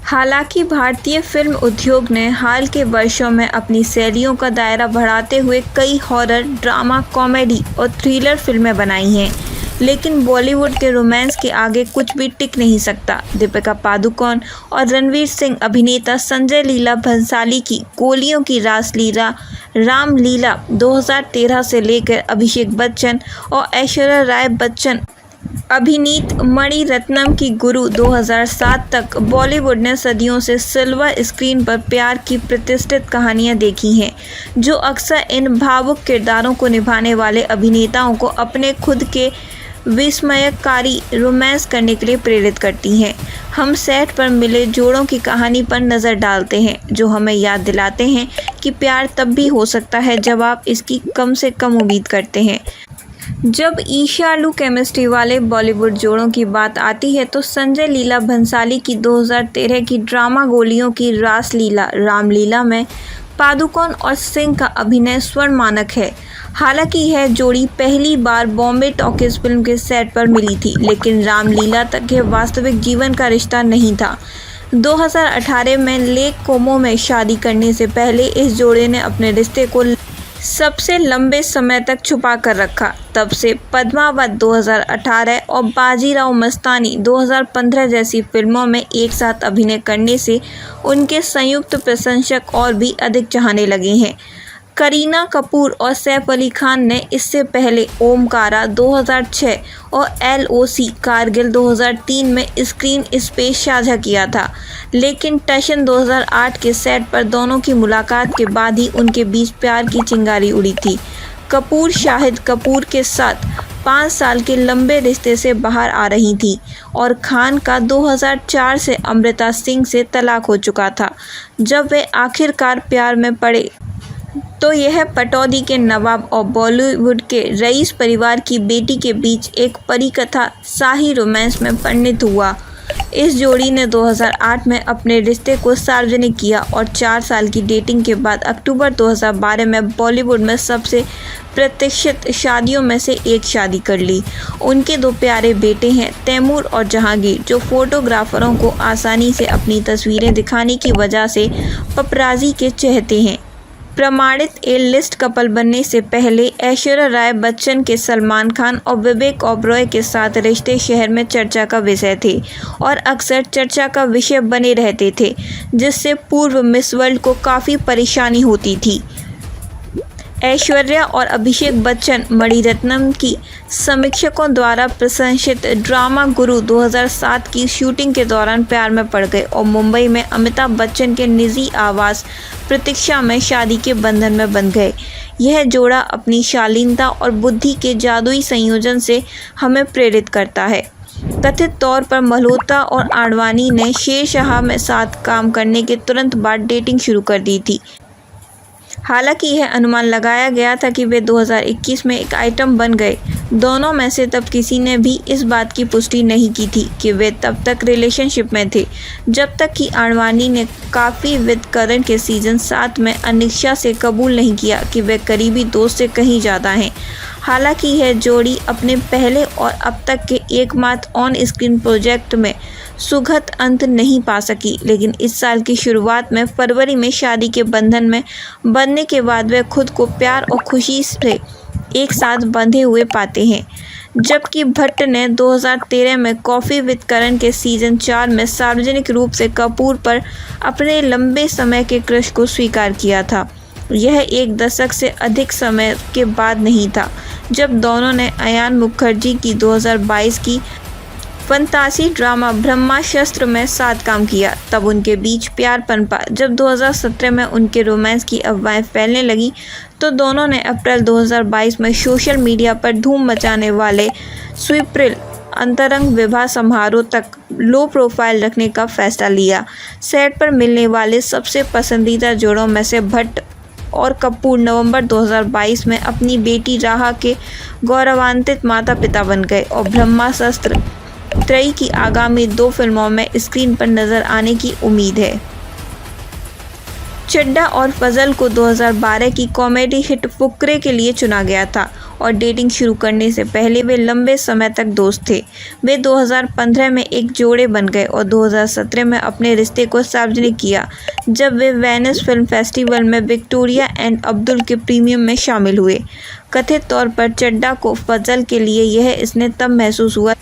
हालांकि भारतीय फिल्म उद्योग ने हाल के वर्षों में अपनी शैलियों का दायरा बढ़ाते हुए कई हॉरर, ड्रामा, कॉमेडी और थ्रिलर फिल्में बनाई हैं, लेकिन बॉलीवुड के रोमांस के आगे कुछ भी टिक नहीं सकता। दीपिका पादुकोण और रणवीर सिंह अभिनेता संजय लीला भंसाली की गोलियों की रासलीला रामलीला 2013 से लेकर अभिषेक बच्चन और ऐश्वर्या राय बच्चन अभिनीत मणिरत्नम की गुरु 2007 तक बॉलीवुड ने सदियों से सिल्वर स्क्रीन पर प्यार की प्रतिष्ठित कहानियां देखी हैं, जो अक्सर इन भावुक किरदारों को निभाने वाले अभिनेताओं को अपने खुद के विस्मयकारी रोमांस करने के लिए प्रेरित करती हैं। हम सेट पर मिले जोड़ों की कहानी पर नज़र डालते हैं, जो हमें याद दिलाते हैं कि प्यार तब भी हो सकता है जब आप इसकी कम से कम उम्मीद करते हैं। जब ईर्ष्यालु केमिस्ट्री वाले बॉलीवुड जोड़ों की बात आती है तो संजय लीला भंसाली की 2013 की ड्रामा गोलियों की रासलीला रामलीला में पादुकोण और सिंह का अभिनय स्वर्ण मानक है। हालांकि यह जोड़ी पहली बार बॉम्बे टॉकीज फिल्म के सेट पर मिली थी, लेकिन रामलीला तक यह वास्तविक जीवन का रिश्ता नहीं था। 2018 में लेक कोमो में शादी करने से पहले इस जोड़े ने अपने रिश्ते को सबसे लंबे समय तक छुपा कर रखा। तब से पद्मावत 2018 और बाजीराव मस्तानी 2015 जैसी फिल्मों में एक साथ अभिनय करने से उनके संयुक्त प्रशंसक और भी अधिक चाहने लगे हैं। करीना कपूर और सैफ अली खान ने इससे पहले ओमकारा 2006 और LOC कारगिल 2003 में स्क्रीन स्पेस साझा किया था, लेकिन टशन 2008 के सेट पर दोनों की मुलाकात के बाद ही उनके बीच प्यार की चिंगारी उड़ी थी। कपूर शाहिद कपूर के साथ 5 साल के लंबे रिश्ते से बाहर आ रही थी और खान का 2004 से अमृता सिंह से तलाक हो चुका था। जब वे आखिरकार प्यार में पड़े तो यह पटौदी के नवाब और बॉलीवुड के रईस परिवार की बेटी के बीच एक परिकथा शाही रोमांस में परिणत हुआ। इस जोड़ी ने 2008 में अपने रिश्ते को सार्वजनिक किया और 4 साल की डेटिंग के बाद अक्टूबर 2012 में बॉलीवुड में सबसे प्रतीक्षित शादियों में से एक शादी कर ली। उनके 2 प्यारे बेटे हैं, तैमूर और जहांगीर, जो फोटोग्राफरों को आसानी से अपनी तस्वीरें दिखाने की वजह से पपराजी के चहेते हैं। प्रमाणित ए-लिस्ट कपल बनने से पहले ऐश्वर्या राय बच्चन के सलमान खान और विवेक ओबरॉय के साथ रिश्ते शहर में चर्चा का विषय थे और अक्सर चर्चा का विषय बने रहते थे, जिससे पूर्व मिस वर्ल्ड को काफ़ी परेशानी होती थी। ऐश्वर्या और अभिषेक बच्चन मणिरत्नम की समीक्षकों द्वारा प्रशंसित ड्रामा गुरु 2007 की शूटिंग के दौरान प्यार में पड़ गए और मुंबई में अमिताभ बच्चन के निजी आवास प्रतीक्षा में शादी के बंधन में बंध गए। यह जोड़ा अपनी शालीनता और बुद्धि के जादुई संयोजन से हमें प्रेरित करता है। कथित तौर पर मल्होत्रा और आडवाणी ने शेरशाह में साथ काम करने के तुरंत बाद डेटिंग शुरू कर दी थी। हालांकि यह अनुमान लगाया गया था कि वे 2021 में एक आइटम बन गए। दोनों में से तब किसी ने भी इस बात की पुष्टि नहीं की थी कि वे तब तक रिलेशनशिप में थे, जब तक कि आडवाणी ने काफ़ी विद करण के सीजन 7 में अनिक्षा से कबूल नहीं किया कि वे करीबी दोस्त से कहीं ज़्यादा हैं। हालांकि यह जोड़ी अपने पहले और अब तक के एकमात्र ऑन स्क्रीन प्रोजेक्ट में सुखद अंत नहीं पा सकी, लेकिन इस साल की शुरुआत में फरवरी में शादी के बंधन में बंधने के बाद वे खुद को प्यार और खुशी से एक साथ बंधे हुए पाते हैं। जबकि भट्ट ने 2013 में कॉफ़ी विद करण के सीजन 4 में सार्वजनिक रूप से कपूर पर अपने लंबे समय के क्रश को स्वीकार किया था। यह 1 दशक से अधिक समय के बाद नहीं था जब दोनों ने अयान मुखर्जी की 2022 की फंतासी ड्रामा ब्रह्मास्त्र में साथ काम किया। तब उनके बीच प्यार पनपा। जब 2017 में उनके रोमांस की अफवाहें फैलने लगी तो दोनों ने अप्रैल 2022 में सोशल मीडिया पर धूम मचाने वाले स्विप्रिल अंतरंग विवाह समारोह तक लो प्रोफाइल रखने का फैसला लिया। सेट पर मिलने वाले सबसे पसंदीदा जोड़ों में से भट्ट और कपूर नवंबर 2022 में अपनी बेटी राहा के गौरवान्वित माता पिता बन गए और ब्रह्मास्त्र त्रयी की आगामी 2 फिल्मों में स्क्रीन पर नजर आने की उम्मीद है। चड्ढा और फजल को 2012 की कॉमेडी हिट फुकरे के लिए चुना गया था और डेटिंग शुरू करने से पहले वे लंबे समय तक दोस्त थे। वे 2015 में एक जोड़े बन गए और 2017 में अपने रिश्ते को सार्वजनिक किया जब वे वेनिस फिल्म फेस्टिवल में विक्टोरिया एंड अब्दुल के प्रीमियम में शामिल हुए। कथित तौर पर चड्ढा को फजल के लिए यह इसने तब महसूस हुआ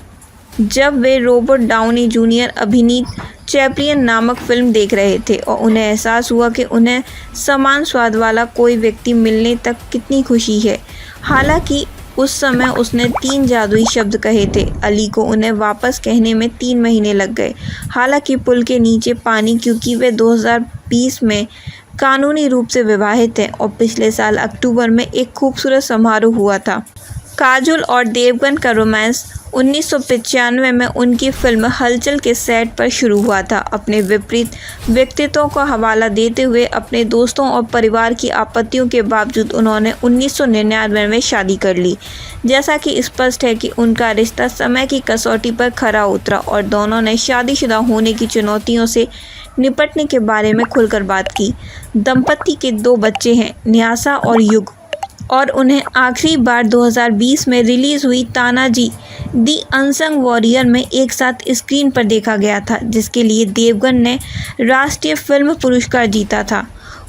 जब वे रॉबर्ट डाउनी जूनियर अभिनीत चैप्लियन नामक फिल्म देख रहे थे और उन्हें एहसास हुआ कि उन्हें समान स्वाद वाला कोई व्यक्ति मिलने तक कितनी खुशी है। हालांकि उस समय उसने 3 जादुई शब्द कहे थे। अली को उन्हें वापस कहने में 3 महीने लग गए। हालांकि पुल के नीचे पानी क्योंकि वे 2020 में कानूनी रूप से विवाहित हैं और पिछले साल अक्टूबर में एक खूबसूरत समारोह हुआ था। काजोल और देवगन का रोमांस 1995 में उनकी फिल्म हलचल के सेट पर शुरू हुआ था। अपने विपरीत व्यक्तित्वों का हवाला देते हुए अपने दोस्तों और परिवार की आपत्तियों के बावजूद उन्होंने 1999 में शादी कर ली। जैसा कि स्पष्ट है कि उनका रिश्ता समय की कसौटी पर खरा उतरा और दोनों ने शादीशुदा होने की चुनौतियों से निपटने के बारे में खुलकर बात की। दंपति के 2 बच्चे हैं, न्यासा और युग, और उन्हें आखिरी बार 2020 में रिलीज़ हुई तानाजी दी अनसंग वॉरियर में एक साथ स्क्रीन पर देखा गया था, जिसके लिए देवगन ने राष्ट्रीय फिल्म पुरस्कार जीता था।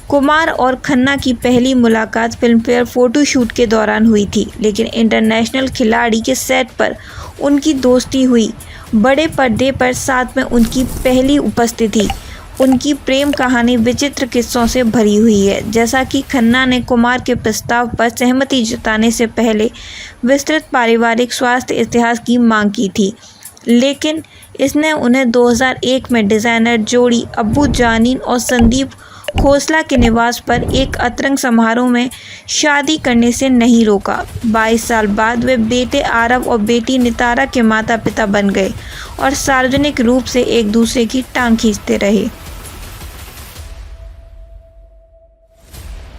कुमार और खन्ना की पहली मुलाकात फिल्मफेयर फोटोशूट के दौरान हुई थी, लेकिन इंटरनेशनल खिलाड़ी के सेट पर उनकी दोस्ती हुई। बड़े पर्दे पर साथ में उनकी पहली उपस्थिति। उनकी प्रेम कहानी विचित्र किस्सों से भरी हुई है। जैसा कि खन्ना ने कुमार के प्रस्ताव पर सहमति जताने से पहले विस्तृत पारिवारिक स्वास्थ्य इतिहास की मांग की थी, लेकिन इसने उन्हें 2001 में डिज़ाइनर जोड़ी अब्बू जानीन और संदीप खोसला के निवास पर एक अतरंग समारोह में शादी करने से नहीं रोका। 22 साल बाद वे बेटे आरव और बेटी नितारा के माता पिता बन गए और सार्वजनिक रूप से एक दूसरे की टांग खींचते रहे।